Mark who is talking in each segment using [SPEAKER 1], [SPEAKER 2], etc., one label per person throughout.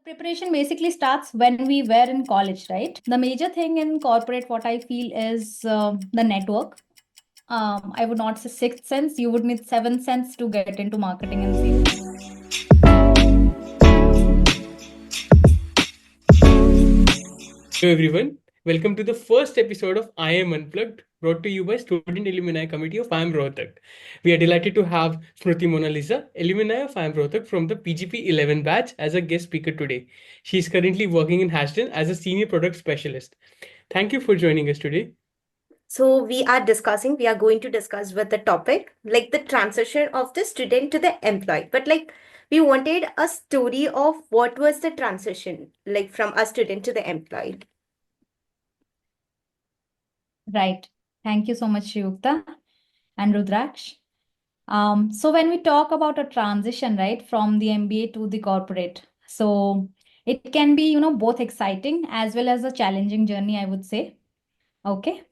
[SPEAKER 1] Preparation basically starts when we were in college, right? The major thing in corporate, what I feel is the network. I would not say sixth sense. You would need seventh sense to get into marketing and sales.
[SPEAKER 2] Hello everyone, welcome to the first episode of IIM Unplugged, brought to you by Student Alumni Committee of IIM Rohtak. We are delighted to have Smruti Monalisa, alumni of IIM Rohtak from the PGP 11 batch as a guest speaker today. She is currently working in Hashedin as a senior product specialist. Thank you for joining us today.
[SPEAKER 3] So we are going to discuss with the topic like the transition of the student to the employee. But like we wanted a story of what was the transition like from a student to the employee.
[SPEAKER 1] Right. Thank you so much, Yukta and Rudraksh. So when we talk about a transition, right, from the MBA to the corporate, so it can be, both exciting as well as a challenging journey, I would say. Okay.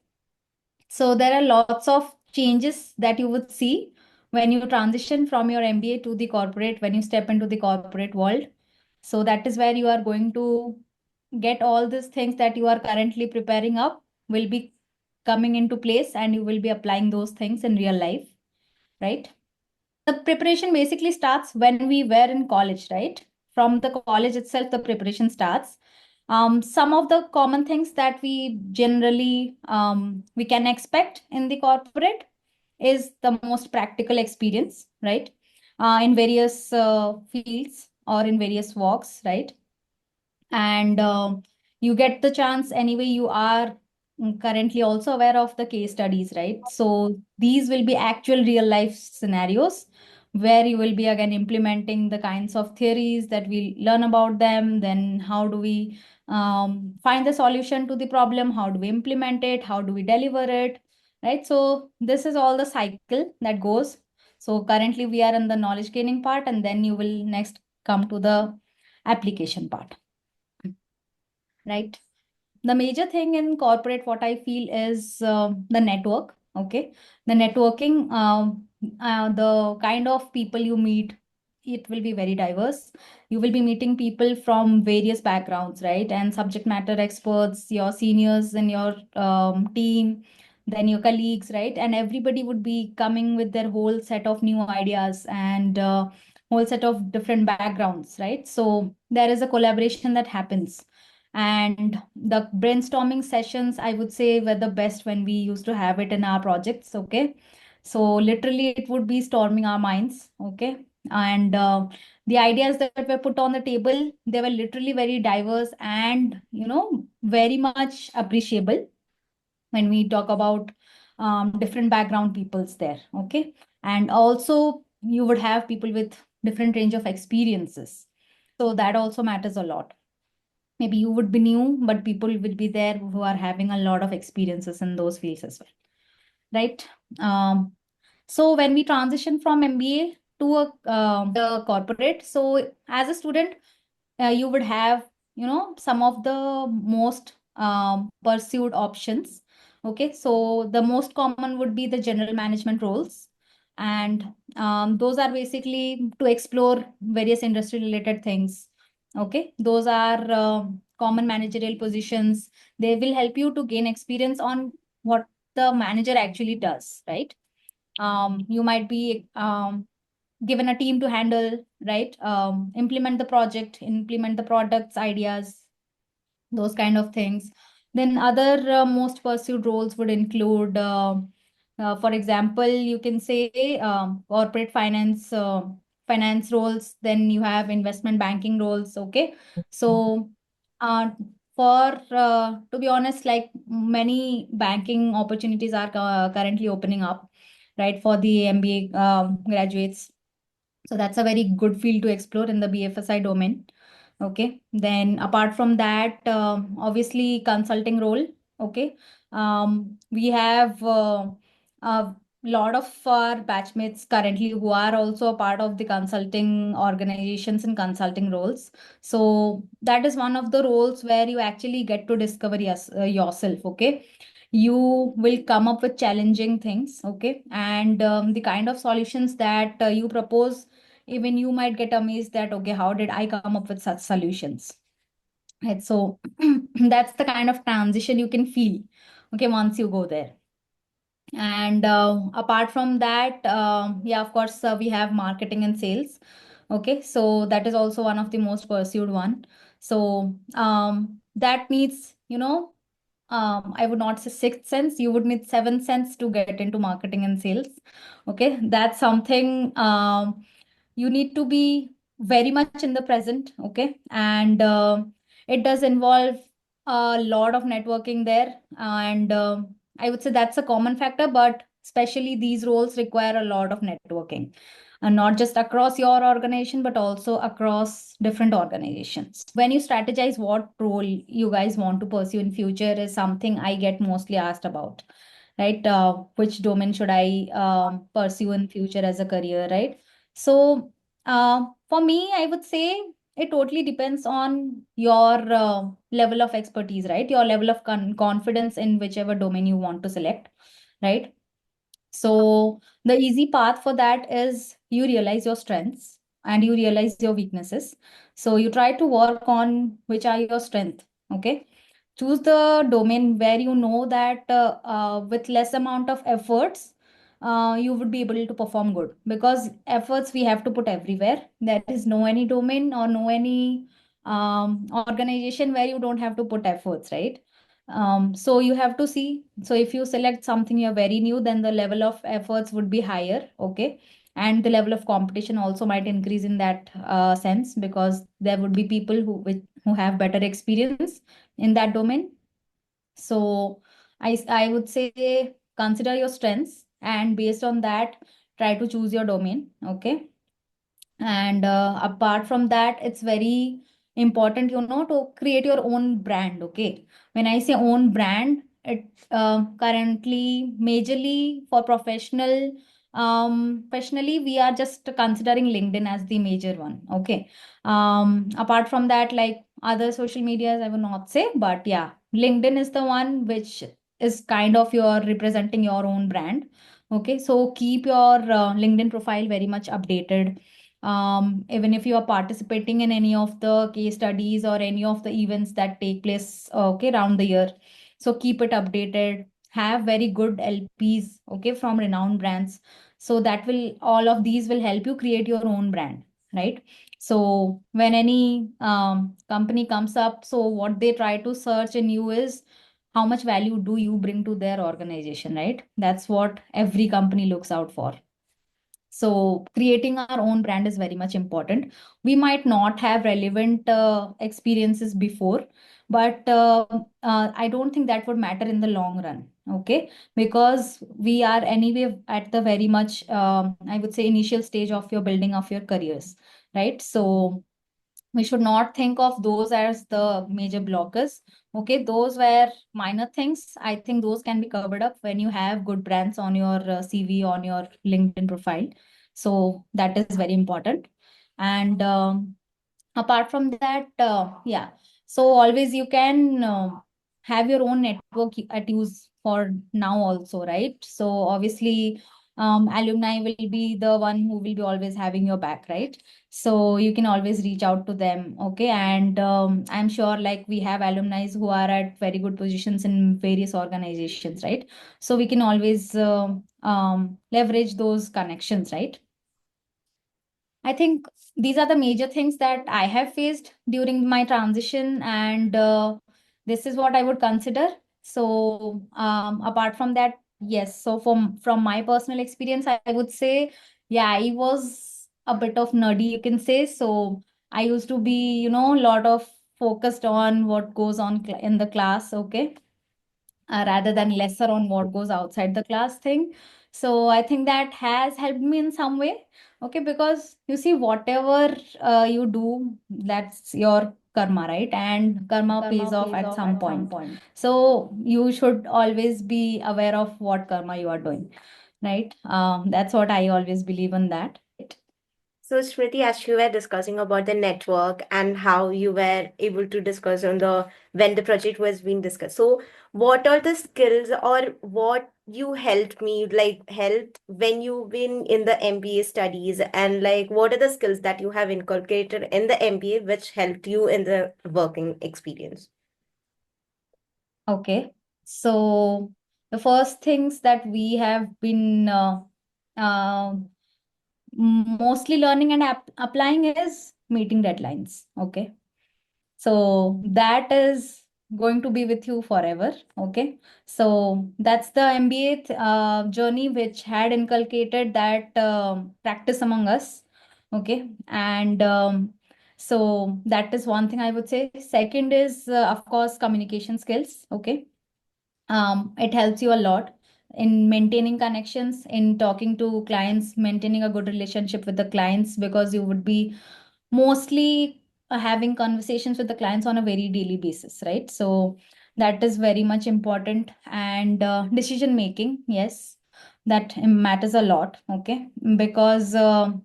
[SPEAKER 1] So there are lots of changes that you would see when you transition from your MBA to the corporate, when you step into the corporate world. So that is where you are going to get all these things that you are currently preparing up will be coming into place and you will be applying those things in real life, right? The preparation basically starts when we were in college, right? From the college itself, the preparation starts. Some of the common things that we generally we can expect in the corporate is the most practical experience, right? In various fields or in various walks, right? And you get the chance anyway. You are currently also aware of the case studies, right? So these will be actual real life scenarios where you will be again implementing the kinds of theories that we learn about them. Then how do we find the solution to the problem? How do we implement it? How do we deliver it? Right? So this is all the cycle that goes. So currently we are in the knowledge gaining part, and then you will next come to the application part, right? The major thing in corporate, what I feel is the network. Okay. The networking, the kind of people you meet, it will be very diverse. You will be meeting people from various backgrounds, right? And subject matter experts, your seniors in your team, then your colleagues, right? And everybody would be coming with their whole set of new ideas and whole set of different backgrounds, right? So there is a collaboration that happens. And the brainstorming sessions, I would say, were the best when we used to have it in our projects. Okay. So literally, it would be storming our minds. Okay. And the ideas that were put on the table, they were literally very diverse and, very much appreciable when we talk about different background peoples there. Okay. And also, you would have people with different range of experiences. So that also matters a lot. Maybe you would be new, but people will be there who are having a lot of experiences in those fields as well, right? So when we transition from MBA to the corporate, so as a student, you would have, some of the most pursued options. Okay, so the most common would be the general management roles, and those are basically to explore various industry related things. Okay, those are common managerial positions. They will help you to gain experience on what the manager actually does, right? You might be given a team to handle, right? Implement the project, implement the products, ideas, those kind of things. Then other most pursued roles would include, for example, you can say corporate finance roles. Then you have investment banking roles. Okay, so uh, for to be honest, like many banking opportunities are currently opening up, right, for the MBA graduates. So that's a very good field to explore in the BFSI domain. Okay. Then apart from that, obviously consulting role. Okay. We have a lot of our batchmates currently who are also a part of the consulting organizations and consulting roles. So that is one of the roles where you actually get to discover yourself. Okay. You will come up with challenging things. Okay. And the kind of solutions that you propose, even you might get amazed that, okay, how did I come up with such solutions? Right. So that's the kind of transition you can feel, okay, once you go there. And apart from that, yeah, of course, we have marketing and sales. Okay, so that is also one of the most pursued one. So that needs, I would not say sixth sense, you would need seventh sense to get into marketing and sales. Okay, that's something you need to be very much in the present. Okay, and it does involve a lot of networking there. And I would say that's a common factor, but especially these roles require a lot of networking, and not just across your organization, but also across different organizations. When you strategize what role you guys want to pursue in future is something I get mostly asked about, right? Which domain should I pursue in future as a career, right? So for me, I would say it totally depends on your level of expertise, right? Your level of confidence in whichever domain you want to select, right? So the easy path for that is you realize your strengths and you realize your weaknesses. So you try to work on which are your strengths. Okay. Choose the domain where you know that with less amount of efforts, you would be able to perform good, because efforts we have to put everywhere. There is no any domain or no any organization where you don't have to put efforts, right? So you have to see. So if you select something you're very new, then the level of efforts would be higher. Okay. And the level of competition also might increase in that sense, because there would be people who have better experience in that domain. So I would say consider your strengths, and based on that, try to choose your domain. Okay. And apart from that, it's very important, to create your own brand. Okay. When I say own brand, it currently majorly for professionally, we are just considering LinkedIn as the major one. Okay. Apart from that, like other social medias, I will not say, but yeah, LinkedIn is the one which is kind of your representing your own brand. Okay. So keep your LinkedIn profile very much updated. Even if you are participating in any of the case studies or any of the events that take place, okay, around the year, so keep it updated. Have very good LPs, okay, from renowned brands. So that will, all of these will help you create your own brand, right? So when any company comes up, so what they try to search in you is how much value do you bring to their organization, right? That's what every company looks out for. So creating our own brand is very much important. We might not have relevant experiences before, but I don't think that would matter in the long run. Okay, because we are anyway at the very much, I would say, initial stage of your building of your careers, right? So we should not think of those as the major blockers. Okay, those were minor things. I think those can be covered up when you have good brands on your CV, on your LinkedIn profile. So that is very important. And apart from that, yeah, so always you can have your own network at use for now also, right? So obviously, alumni will be the one who will be always having your back, right? So you can always reach out to them. Okay. And I'm sure like we have alumni who are at very good positions in various organizations, right? So we can always leverage those connections, right? I think these are the major things that I have faced during my transition, and this is what I would consider. So, apart from that, yes. So, from my personal experience, I would say, yeah, I was a bit of nerdy, you can say. So, I used to be, a lot of focused on what goes on in the class. Okay, rather than lesser on what goes outside the class thing. So I think that has helped me in some way. Okay, because you see, whatever you do, that's your karma, right? And karma pays off at some point. So you should always be aware of what karma you are doing, right? That's what I always believe in that.
[SPEAKER 3] So, Smriti, as you were discussing about the network and how you were able to discuss on the when the project was being discussed. So, what are the skills or what you helped me like helped when you've been in the MBA studies, and like what are the skills that you have inculcated in the MBA which helped you in the working experience?
[SPEAKER 1] Okay. So the first things that we have been uh, mostly learning and applying is meeting deadlines. Okay. So that is going to be with you forever. Okay. So that's the MBA journey which had inculcated that practice among us. Okay. And so that is one thing I would say. Second is, of course, communication skills. Okay. It helps you a lot in maintaining connections, in talking to clients, maintaining a good relationship with the clients, because you would be mostly having conversations with the clients on a very daily basis, right? So that is very much important. And decision making, yes, that matters a lot. Okay, because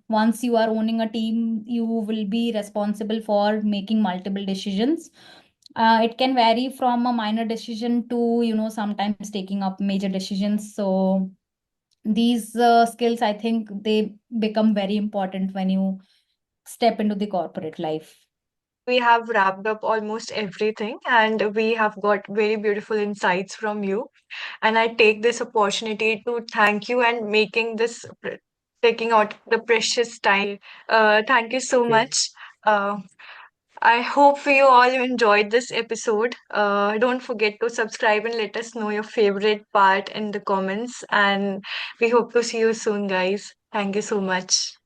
[SPEAKER 1] once you are owning a team, you will be responsible for making multiple decisions. It can vary from a minor decision to, sometimes taking up major decisions. So these skills, I think, they become very important when you step into the corporate life.
[SPEAKER 4] We have wrapped up almost everything, and we have got very beautiful insights from you. And I take this opportunity to thank you and making this taking out the precious time. Thank you so
[SPEAKER 2] Sure.
[SPEAKER 4] much. Uh, I hope you all enjoyed this episode. Don't forget to subscribe and let us know your favorite part in the comments. And we hope to see you soon, guys. Thank you so much.